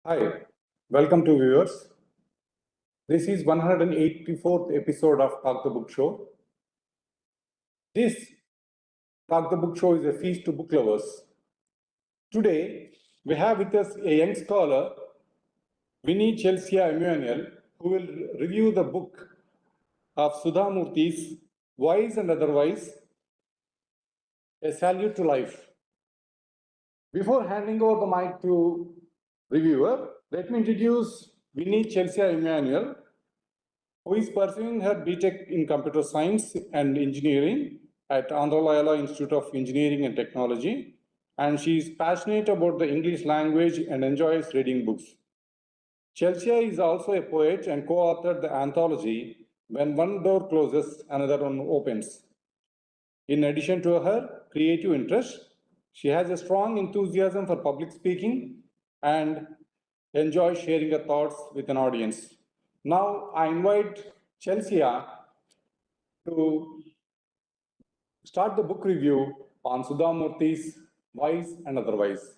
Hi, welcome to viewers. This is 184th episode of Talk the Book Show. This Talk the Book Show is a feast to book lovers. Today, we have with us a young scholar, Vini Chelsea Emmanuel, who will review the book of Sudha Murty's Wise and Otherwise, A Salute to Life. Before handing over the mic to reviewer, let me introduce Vini Chelsea Emmanuel, who is pursuing her BTech in Computer Science and Engineering at Andhra Layala Institute of Engineering and Technology, and she is passionate about the English language and enjoys reading books. Chelsea is also a poet and co-authored the anthology When One Door Closes, Another One Opens. In addition to her creative interests, she has a strong enthusiasm for public speaking and enjoys sharing her thoughts with an audience. Now I invite Chelsea to start the book review on Sudha Murty's Wise and Otherwise.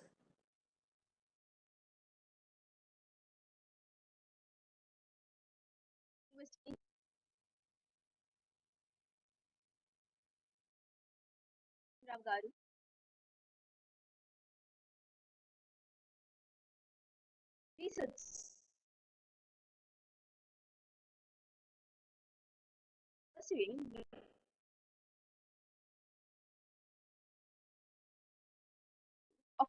Garu. Research. Pursuing of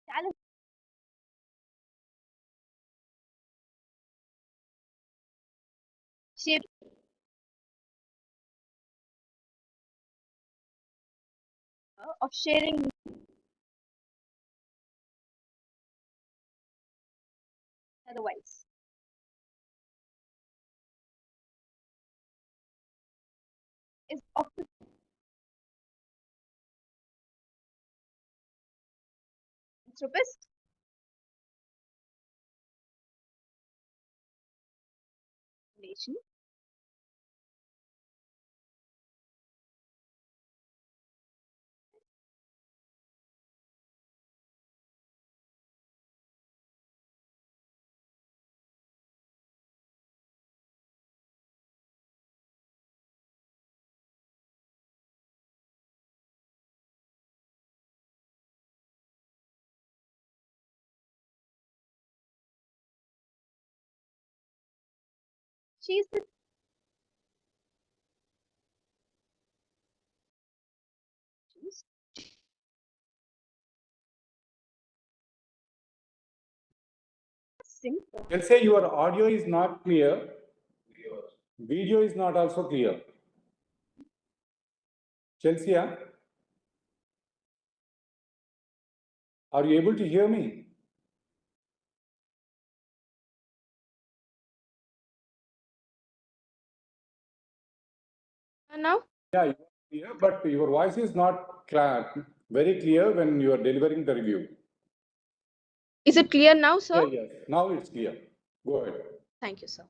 talent shape of sharing otherwise is of the philanthropist nation. She is the simple. Chelsea, your audio is not clear. Video is not also clear. Chelsea, are you able to hear me? Now Yeah, you are clear, but your voice is not very clear when you are delivering the review. is it clear now, sir? Yeah, yes. Now it's clear. Go ahead. Thank you, sir.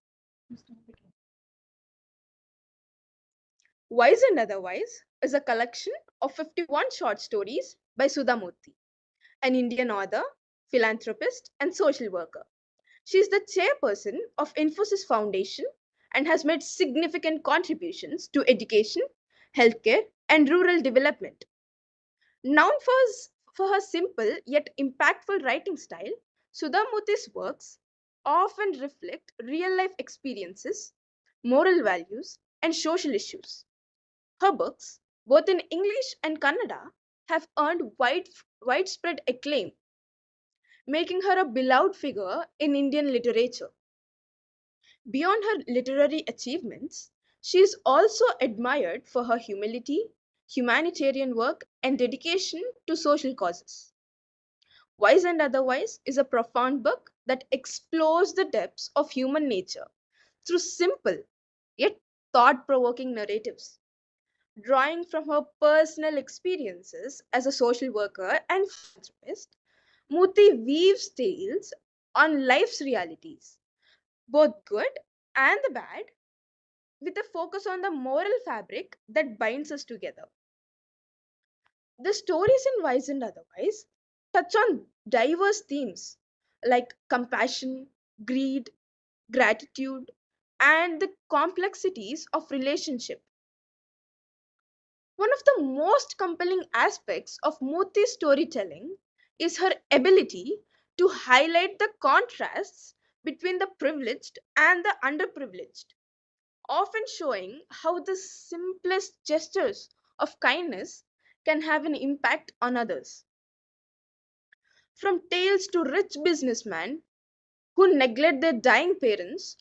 Wise and Otherwise is a collection of 51 short stories by Sudha Murty, an Indian author, philanthropist, and social worker. She is the chairperson of Infosys Foundation and has made significant contributions to education, healthcare, and rural development. Known for her simple yet impactful writing style, Sudha Murty's works often reflect real life experiences, moral values, and social issues. Her books, both in English and Kannada, have earned widespread acclaim, making her a beloved figure in Indian literature. Beyond her literary achievements, she is also admired for her humility, humanitarian work, and dedication to social causes. Wise and Otherwise is a profound book that explores the depths of human nature through simple yet thought provoking narratives. Drawing from her personal experiences as a social worker and philanthropist, Murthy weaves tales on life's realities, both good and the bad, with a focus on the moral fabric that binds us together. The stories in Wise and Otherwise touch on diverse themes like compassion, greed, gratitude, and the complexities of relationship. One of the most compelling aspects of Murthy's storytelling is her ability to highlight the contrasts between the privileged and the underprivileged, often showing how the simplest gestures of kindness can have an impact on others. From tales to rich businessmen who neglect their dying parents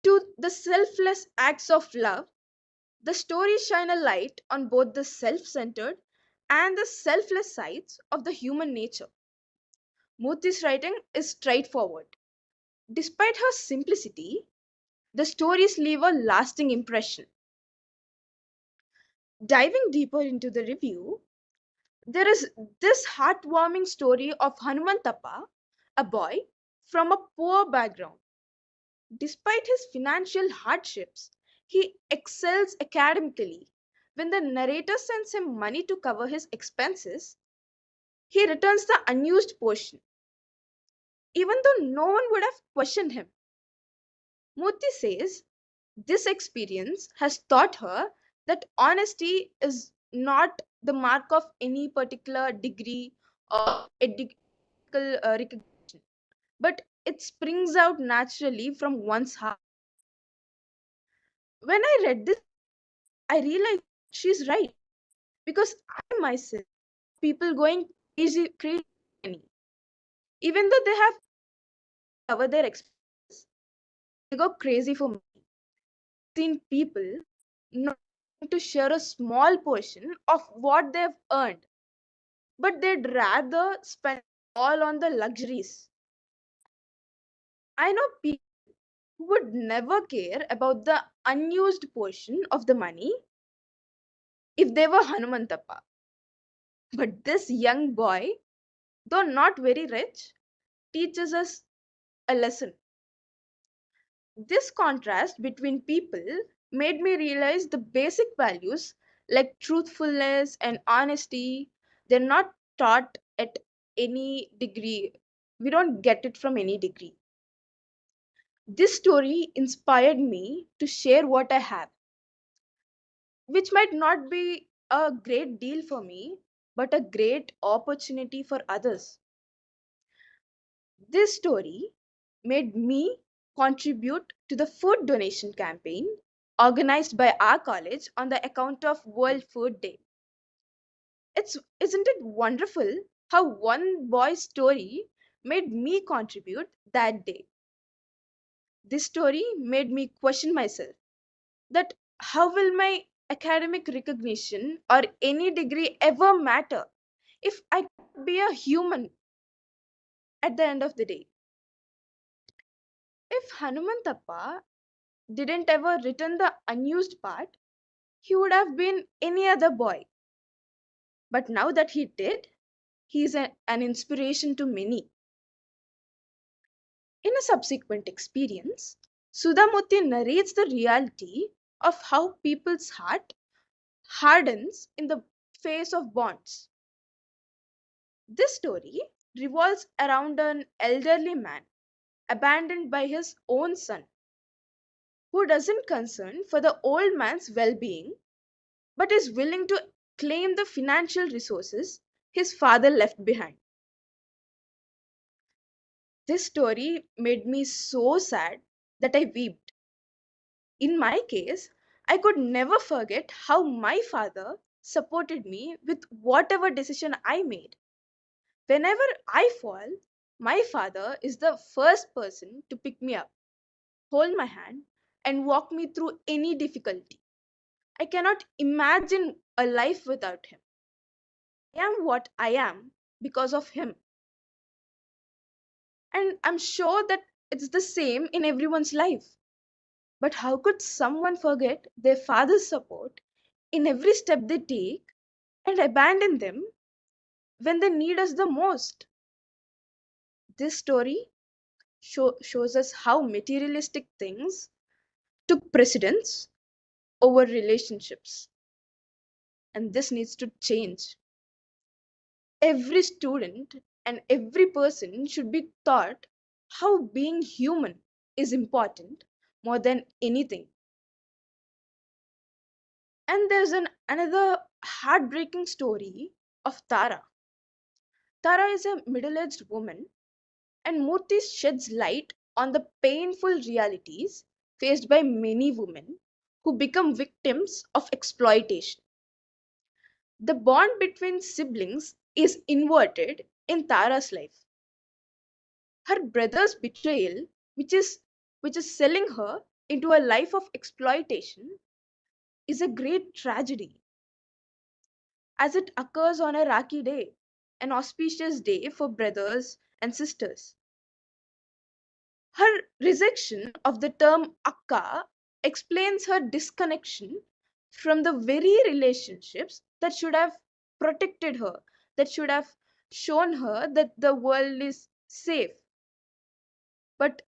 to the selfless acts of love, the stories shine a light on both the self centered and the selfless sides of the human nature. Murthy's writing is straightforward. Despite her simplicity, the stories leave a lasting impression. Diving deeper into the review, there is this heartwarming story of Hanumantappa, a boy from a poor background. Despite his financial hardships, he excels academically. When the narrator sends him money to cover his expenses, he returns the unused portion, even though no one would have questioned him. Murthy says this experience has taught her that honesty is not the mark of any particular degree or ethical recognition, but it springs out naturally from one's heart. When I read this, I realized she's right because I myself people going crazy money. Even though they have covered their expenses, they go crazy for money. Seen people not willing to share a small portion of what they've earned, but they'd rather spend all on the luxuries. I know people who would never care about the unused portion of the money if they were Hanumantappa. But this young boy, though not very rich, teaches us a lesson. This contrast between people made me realize the basic values like truthfulness and honesty, they're not taught at any degree. We don't get it from any degree. This story inspired me to share what I have, which might not be a great deal for me, but a great opportunity for others. This story made me contribute to the food donation campaign organized by our college on the account of World Food Day. Isn't it wonderful how one boy's story made me contribute that day? This story made me question myself that how will my academic recognition or any degree ever matter if I can't be a human at the end of the day? If Hanumantappa didn't ever return the unused part, he would have been any other boy. But now that he did, he is an inspiration to many. In a subsequent experience, Sudhamurti narrates the reality of how people's heart hardens in the face of bonds. This story revolves around an elderly man abandoned by his own son who doesn't concern for the old man's well-being but is willing to claim the financial resources his father left behind. This story made me so sad that I wept. In my case, I could never forget how my father supported me with whatever decision I made. Whenever I fall, my father is the first person to pick me up, hold my hand, and walk me through any difficulty. I cannot imagine a life without him. I am what I am because of him. And I'm sure that it's the same in everyone's life. But how could someone forget their father's support in every step they take and abandon them when they need us the most? This story shows us how materialistic things took precedence over relationships. And this needs to change. Every student and every person should be taught how being human is important more than anything. And there's another heartbreaking story of Tara. Tara is a middle aged woman, and Murthy sheds light on the painful realities faced by many women who become victims of exploitation. The bond between siblings is inverted in Tara's life. Her brother's betrayal, which is which is selling her into a life of exploitation, is a great tragedy, as it occurs on a Rakhi day, an auspicious day for brothers and sisters. Her rejection of the term akka explains her disconnection from the very relationships that should have protected her, that should have shown her that the world is safe. But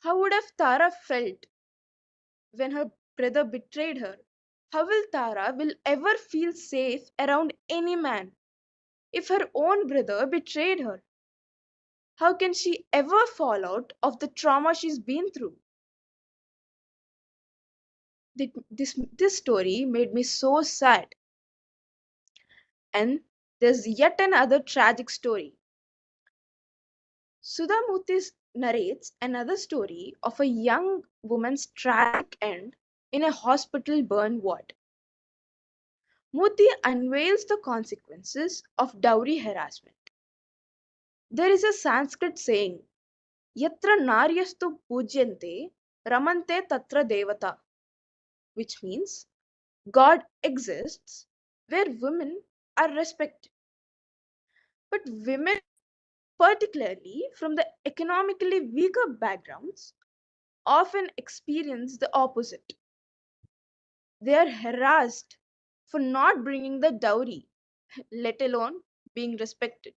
how would have Tara felt when her brother betrayed her? How will Tara will ever feel safe around any man if her own brother betrayed her? How can she ever fall out of the trauma she's been through? This story made me so sad. And there's yet another tragic story. Sudha Murthy narrates another story of a young woman's tragic end in a hospital burn ward. Murthy unveils the consequences of dowry harassment. There is a Sanskrit saying, Yatra naryastu pujyante ramante tatra devata, which means God exists where women are respected. But women, particularly from the economically weaker backgrounds, often experience the opposite. They are harassed for not bringing the dowry, let alone being respected.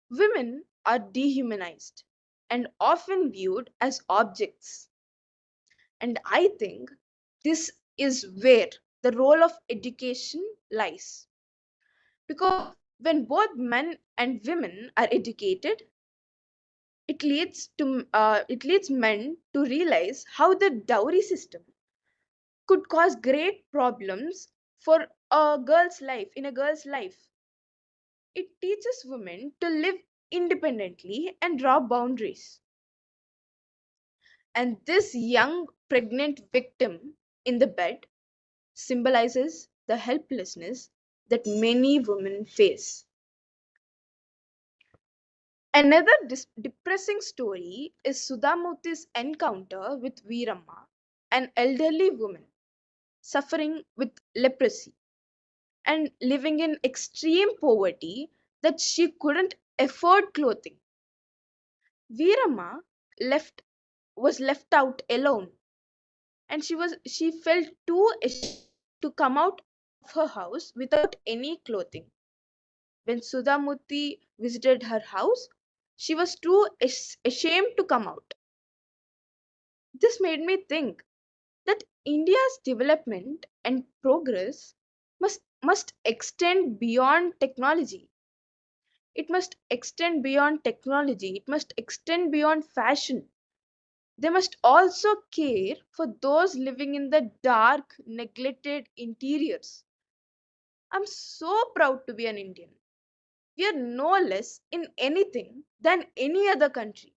Women are dehumanized and often viewed as objects. And I think this is where the role of education lies. Because when both men and women are educated, it leads men to realize how the dowry system could cause great problems for a girl's life in a girl's life. It teaches women to live independently and draw boundaries. And this young pregnant victim in the bed symbolizes the helplessness that many women face. Another depressing story is Sudhamurthy's encounter with Veeramma, an elderly woman suffering with leprosy and living in extreme poverty that she couldn't afford clothing. Veeramma left was left out alone, and she felt too ashamed to come out of her house without any clothing. When Sudhamurthy visited her house, she was too ashamed to come out. This made me think that India's development and progress must extend beyond technology. It must extend beyond technology. It must extend beyond fashion. They must also care for those living in the dark, neglected interiors. I'm so proud to be an Indian. We are no less in anything than any other country.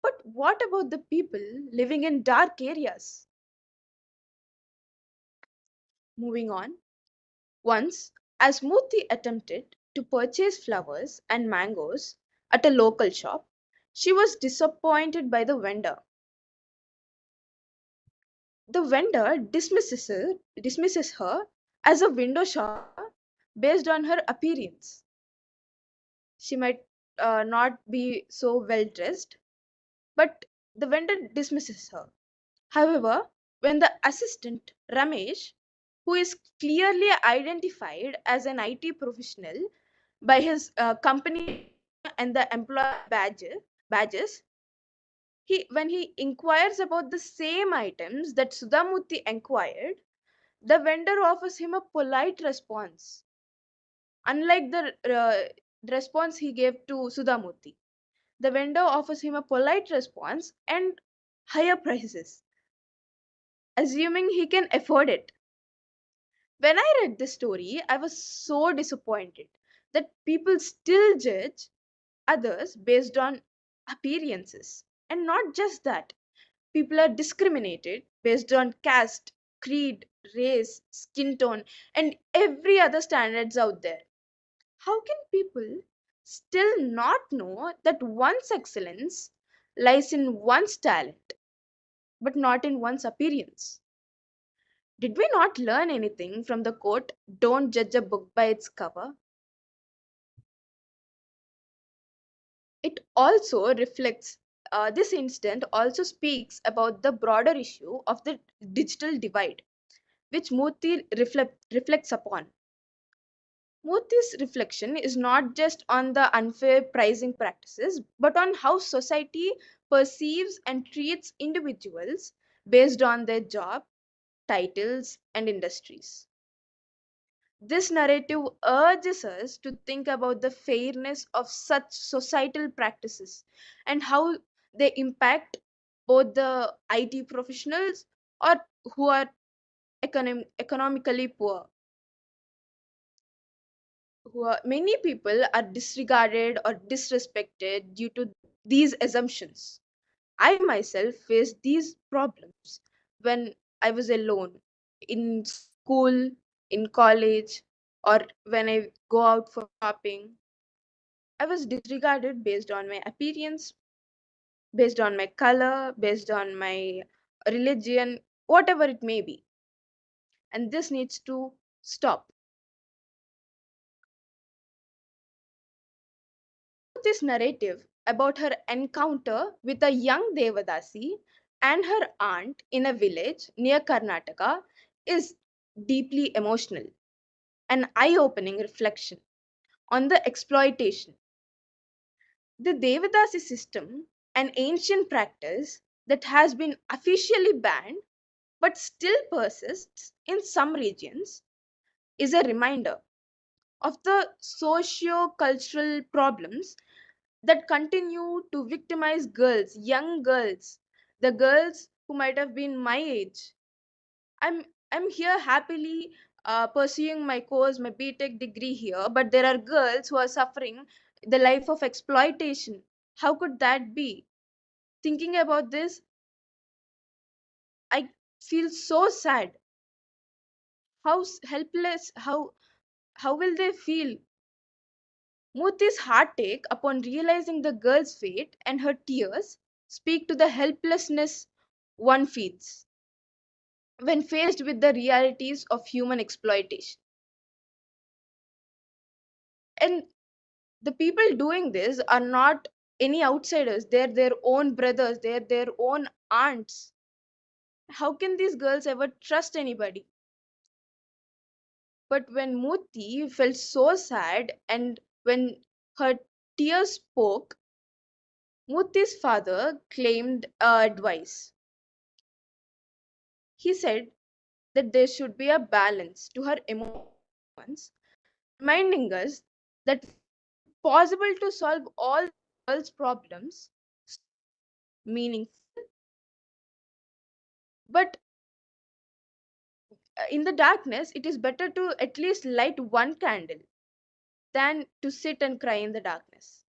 But what about the people living in dark areas? Moving on. Once, as Murthy attempted to purchase flowers and mangoes at a local shop, she was disappointed by the vendor. The vendor dismisses her as a window shopper based on her appearance. She might not be so well dressed, but the vendor dismisses her. However, when the assistant Ramesh, who is clearly identified as an IT professional by his company and the employee badges, When he inquires about the same items that Sudamurti inquired, the vendor offers him a polite response, unlike the response he gave to Sudamurti. The vendor offers him a polite response and higher prices, assuming he can afford it. When I read this story, I was so disappointed that people still judge others based on appearances. And not just that, people are discriminated based on caste, creed, race, skin tone, and every other standards out there. How can people still not know that one's excellence lies in one's talent, but not in one's appearance? Did we not learn anything from the quote, "Don't judge a book by its cover"? It also reflects, this incident also speaks about the broader issue of the digital divide, which Murthy reflects upon. Murthy's reflection is not just on the unfair pricing practices, but on how society perceives and treats individuals based on their job, titles, and industries. This narrative urges us to think about the fairness of such societal practices and how they impact both the IT professionals or who are economically poor. Many people are disregarded or disrespected due to these assumptions. I myself faced these problems when I was alone in school, in college, or when I go out for shopping. I was disregarded based on my appearance, based on my color, based on my religion, whatever it may be. And this needs to stop. This narrative about her encounter with a young Devadasi and her aunt in a village near Karnataka is deeply emotional, an eye opening reflection on the exploitation. The Devadasi system, an ancient practice that has been officially banned but still persists in some regions, is a reminder of the socio cultural problems that continue to victimize girls, young girls, the girls who might have been my age. I'm here happily pursuing my course, my BTech degree here, but there are girls who are suffering the life of exploitation. How could that be? Thinking about this, I feel so sad. Helpless, how will they feel? Murthy's heartache upon realizing the girl's fate and her tears speak to the helplessness one feels when faced with the realities of human exploitation. And the people doing this are not any outsiders, they're their own brothers, they're their own aunts. How can these girls ever trust anybody? But when Murthy felt so sad and when her tears spoke, Murthy's father claimed advice. He said that there should be a balance to her emotions, reminding us that it's possible to solve all the world's problems meaningful, but in the darkness, it is better to at least light one candle than to sit and cry in the darkness.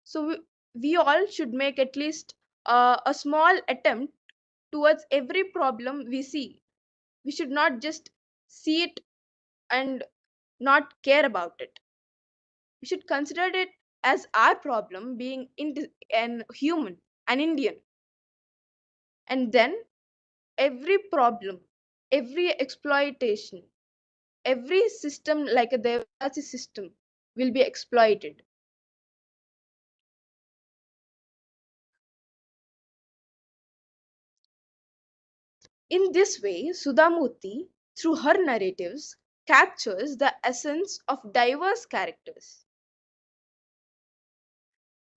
So we all should make at least a small attempt towards every problem we see. We should not just see it and not care about it. We should consider it as our problem being an human, an Indian. And then every problem, every exploitation, every system like a Devadasi system will be exploited. In this way, Sudhamurti, through her narratives, captures the essence of diverse characters.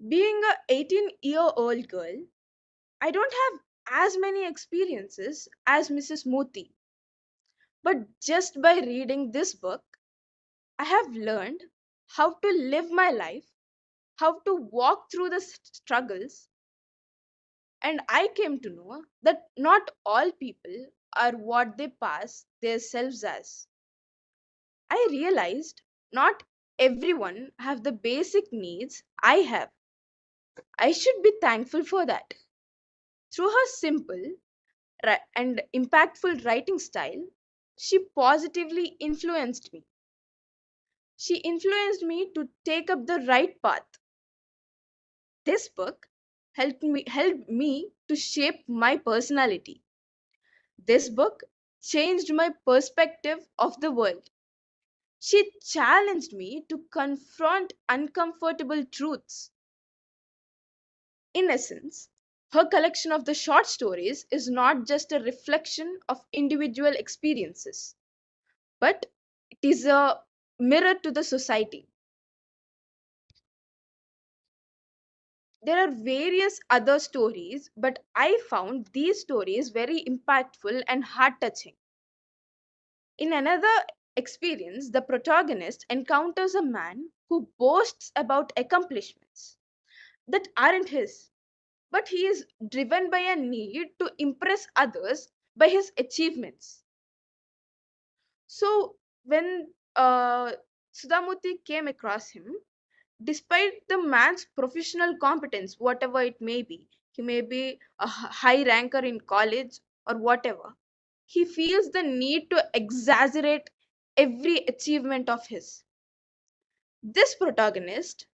Being a 18-year-old girl, I don't have as many experiences as Mrs. Murty, but just by reading this book, I have learned how to live my life, how to walk through the struggles, and I came to know that not all people are what they pass themselves as. I realized not everyone have the basic needs I have. I should be thankful for that. Through her simple and impactful writing style, she positively influenced me. She influenced me to take up the right path. This book helped me to shape my personality. This book changed my perspective of the world. She challenged me to confront uncomfortable truths. In essence, her collection of the short stories is not just a reflection of individual experiences, but it is a mirror to the society. There are various other stories, but I found these stories very impactful and heart touching. In another experience, the protagonist encounters a man who boasts about accomplishments that aren't his, but he is driven by a need to impress others by his achievements. So, when Sudhamuti came across him, despite the man's professional competence, whatever it may be, he may be a high ranker in college or whatever, he feels the need to exaggerate every achievement of his. This protagonist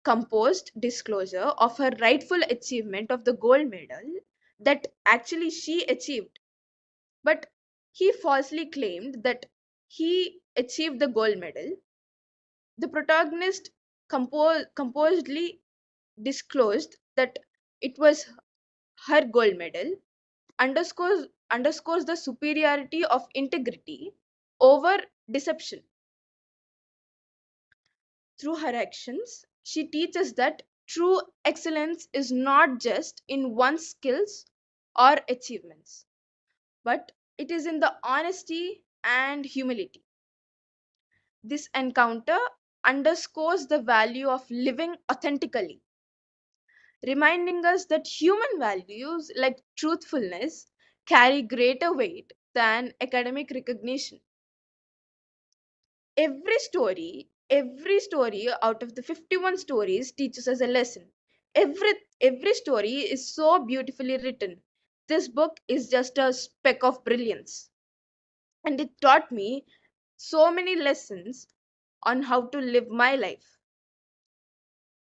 composed disclosure of her rightful achievement of the gold medal that actually she achieved, but he falsely claimed that he achieved the gold medal. The protagonist composedly disclosed that it was her gold medal, underscores the superiority of integrity over deception. Through her actions, she teaches that true excellence is not just in one's skills or achievements, but it is in the honesty and humility. This encounter underscores the value of living authentically, reminding us that human values like truthfulness carry greater weight than academic recognition. Every story out of the 51 stories teaches us a lesson. Every story is so beautifully written. This book is just a speck of brilliance, and it taught me so many lessons on how to live my life.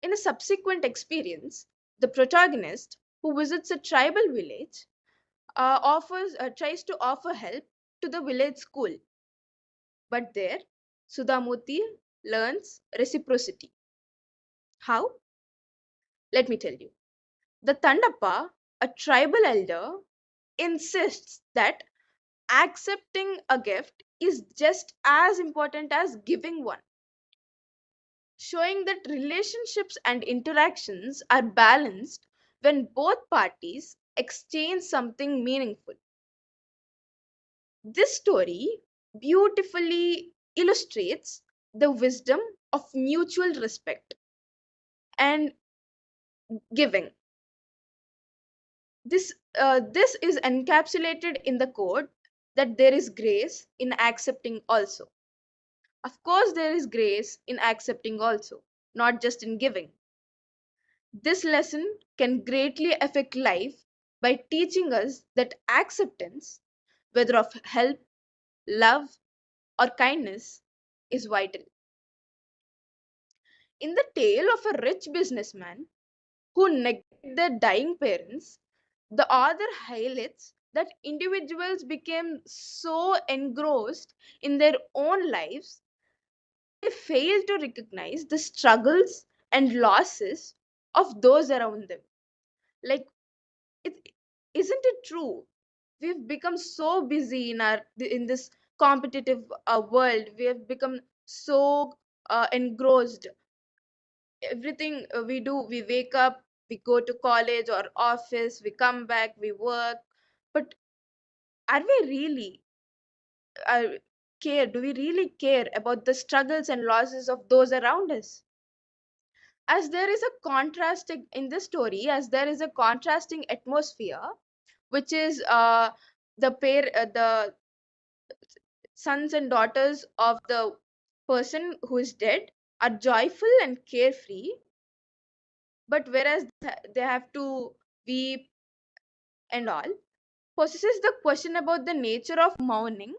In a subsequent experience, the protagonist, who visits a tribal village, offers tries to offer help to the village school, but there Sudhamuti learns reciprocity. How? Let me tell you. The Tandappa, a tribal elder, insists that accepting a gift is just as important as giving one, showing that relationships and interactions are balanced when both parties exchange something meaningful. This story beautifully illustrates the wisdom of mutual respect and giving. This is encapsulated in the quote that there is grace in accepting also. Of course, there is grace in accepting also, not just in giving. This lesson can greatly affect life by teaching us that acceptance, whether of help, love, or kindness, is vital. In the tale of a rich businessman who neglected their dying parents, the author highlights that individuals became so engrossed in their own lives they fail to recognize the struggles and losses of those around them. Like, it isn't it true? We've become so busy in this competitive world. We have become so engrossed. Everything we do, we wake up, We go to college or office, we come back, we work. But are we really uh, care? Do we really care about the struggles and losses of those around us? As there is a contrasting in this story, as there is a contrasting atmosphere, which is the sons and daughters of the person who is dead are joyful and carefree, but whereas they have to weep and all, possesses the question about the nature of mourning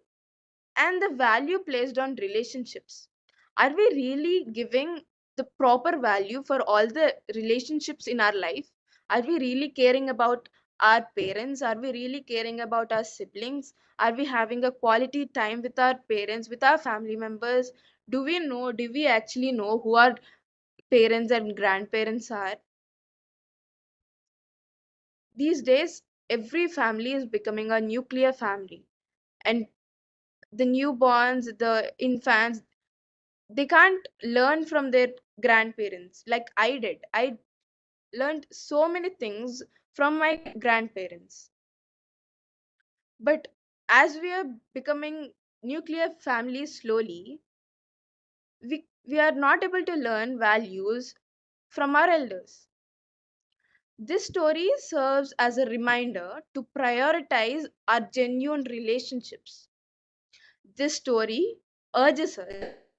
and the value placed on relationships. Are we really giving the proper value for all the relationships in our life? Are we really caring about our parents? Are we really caring about our siblings? Are we having a quality time with our parents, with our family members? Do we actually know who our parents and grandparents are? These days, every family is becoming a nuclear family, and the newborns, the infants, they can't learn from their grandparents like I did. I learned so many things from my grandparents. But as we are becoming nuclear families slowly, we are not able to learn values from our elders. This story serves as a reminder to prioritize our genuine relationships. This story urges us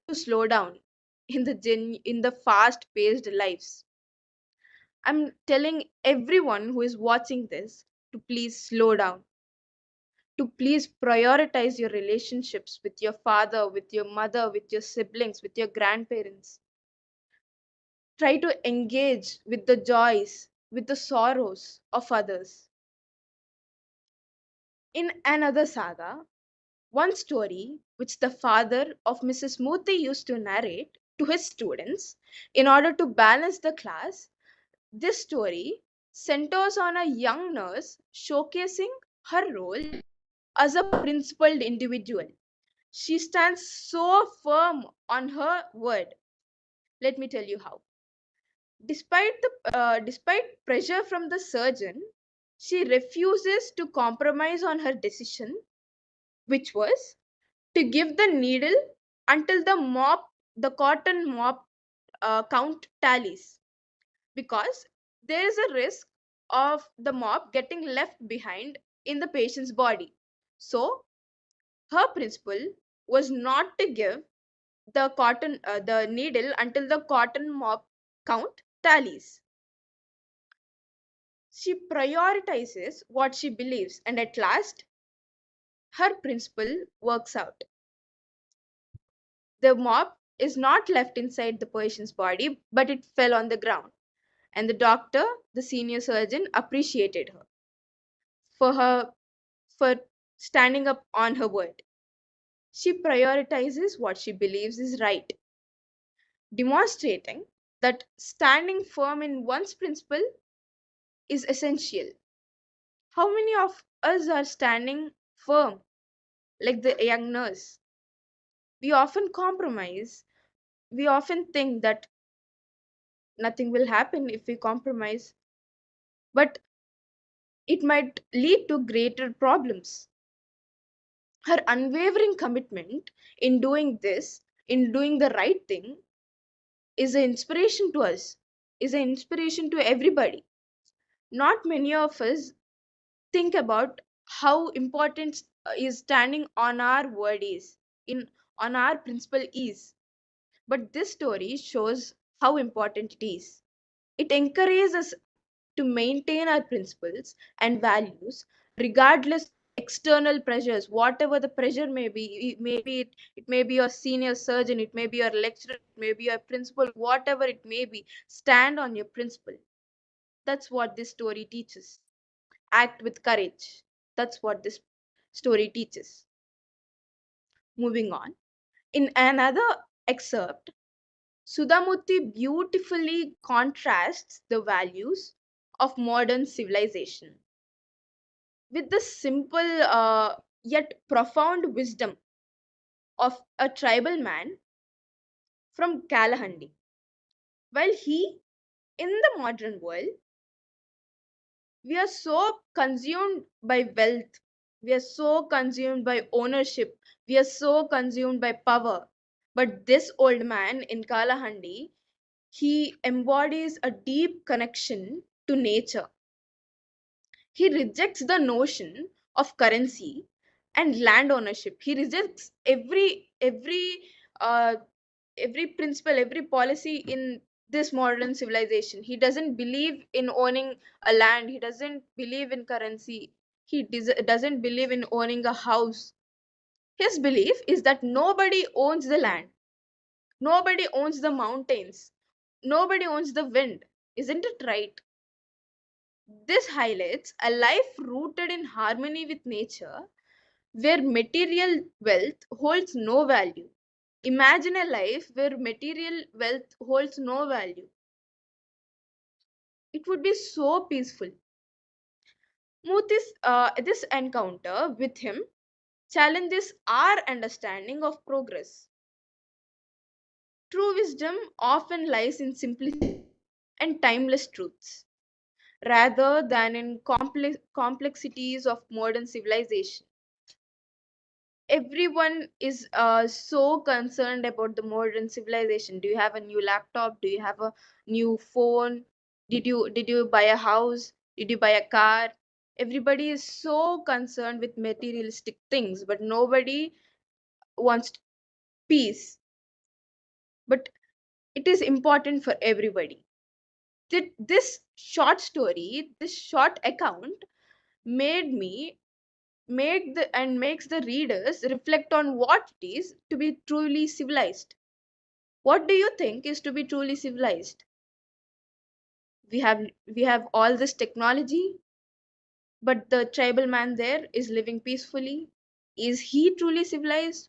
to slow down in the fast paced lives. I'm telling everyone who is watching this to please slow down, to please prioritize your relationships with your father, with your mother, with your siblings, with your grandparents. Try to engage with the joys, with the sorrows of others. In another saga, one story which the father of Mrs. Murty used to narrate to his students in order to balance the class, this story centers on a young nurse showcasing her role as a principled individual. She stands so firm on her word. Let me tell you how. Despite pressure from the surgeon, she refuses to compromise on her decision, which was to give the needle until the cotton mop count tallies, because there is a risk of the mop getting left behind in the patient's body. So her principle was not to give the needle until the cotton mop count tallies. She prioritizes what she believes, and at last her principle works out. The mop is not left inside the patient's body, but it fell on the ground. And the doctor, the senior surgeon, appreciated her for for standing up on her word. She prioritizes what she believes is right, demonstrating that standing firm in one's principle is essential. How many of us are standing firm like the young nurse? We often compromise. We often think that nothing will happen if we compromise, but it might lead to greater problems. Her unwavering commitment in doing this, in doing the right thing, is an inspiration to us, is an inspiration to everybody. Not many of us think about how important is standing on our word is, in on our principle is. But this story shows how important it is. It encourages us to maintain our principles and values regardless of external pressures, whatever the pressure may be. It may be your senior surgeon, it may be your lecturer, it may be your principal, whatever it may be. Stand on your principle. That's what this story teaches. Act with courage. That's what this story teaches. Moving on. In another excerpt, Sudhamurti beautifully contrasts the values of modern civilization with the simple yet profound wisdom of a tribal man from Kalahandi. While he, in the modern world, We are so consumed by wealth. We are so consumed by ownership. We are so consumed by power. But this old man in Kalahandi, he embodies a deep connection to nature. He rejects the notion of currency and land ownership. He rejects uh, every principle, every policy in this modern civilization. He doesn't believe in owning a land. He doesn't believe in currency. Doesn't believe in owning a house. His belief is that nobody owns the land, nobody owns the mountains, nobody owns the wind. Isn't it right? This highlights a life rooted in harmony with nature, where material wealth holds no value. Imagine a life where material wealth holds no value. It would be so peaceful. This encounter with him challenges our understanding of progress. True wisdom often lies in simplicity and timeless truths, rather than in complexities of modern civilization. Everyone is so concerned about the modern civilization. Do you have a new laptop? Do you have a new phone? Did you buy a house? Did you buy a car? Everybody is so concerned with materialistic things, but nobody wants peace. But it is important for everybody. This short story, this short account made me make the and makes the readers reflect on what it is to be truly civilized. What do you think is to be truly civilized? We have all this technology, but the tribal man there is living peacefully. Is he truly civilized,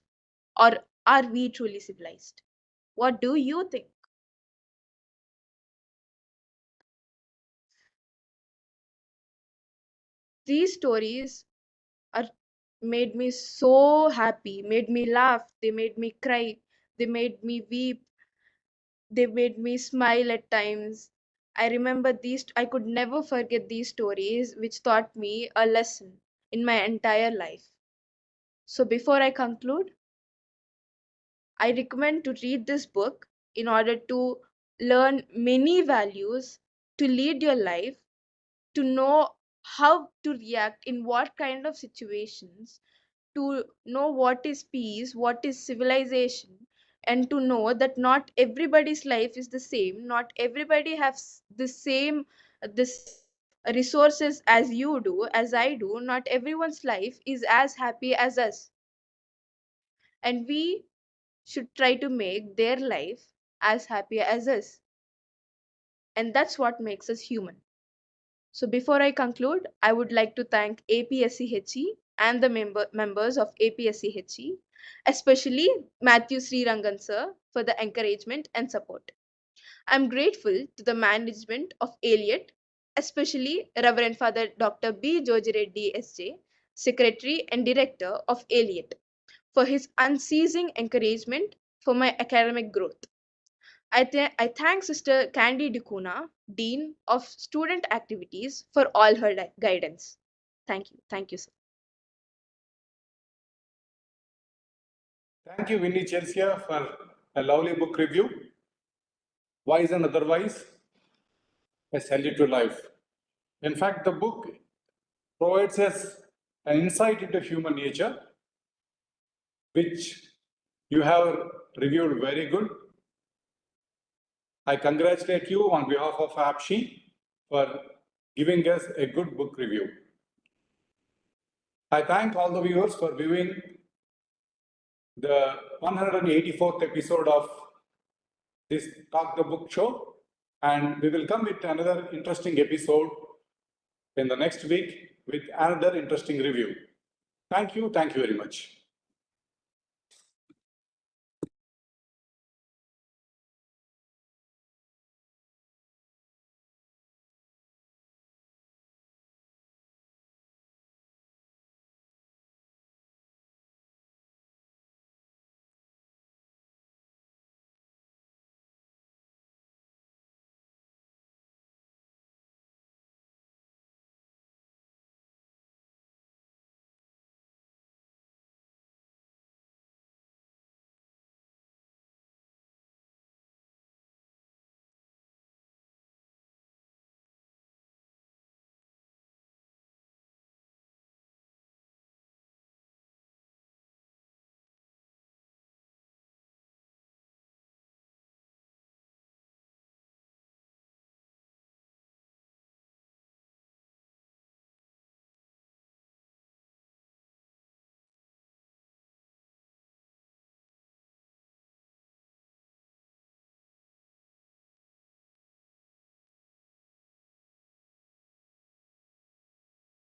or are we truly civilized? What do you think? These stories are made me so happy, made me laugh, they made me cry, they made me weep, they made me smile at times. I could never forget these stories, which taught me a lesson in my entire life. So before I conclude, I recommend to read this book in order to learn many values, to lead your life, to know how to react in what kind of situations, to know what is peace, what is civilization, and to know that not everybody's life is the same. Not everybody has the same this resources as you do, as I do. Not everyone's life is as happy as us, and we should try to make their life as happy as us. And that's what makes us human. So before I conclude, I would like to thank APSCHE and the members of APSCHE, especially Matthew Srirangan sir, for the encouragement and support. I'm grateful to the management of Elliot, especially Reverend Father Dr. B. Jojireddy SJ, Secretary and Director of Elliot, for his unceasing encouragement for my academic growth. I thank Sister Candy Dukuna, Dean of Student Activities, for all her guidance. Thank you. Thank you, sir. Thank you, Vini Chelsea, for a lovely book review. Wise and otherwise, a salute to life. In fact, the book provides us an insight into human nature, which you have reviewed very good. I congratulate you on behalf of APSHI for giving us a good book review. I thank all the viewers for viewing the 184th episode of this Talk the Book show, and we will come with another interesting episode in the next week with another interesting review. Thank you very much.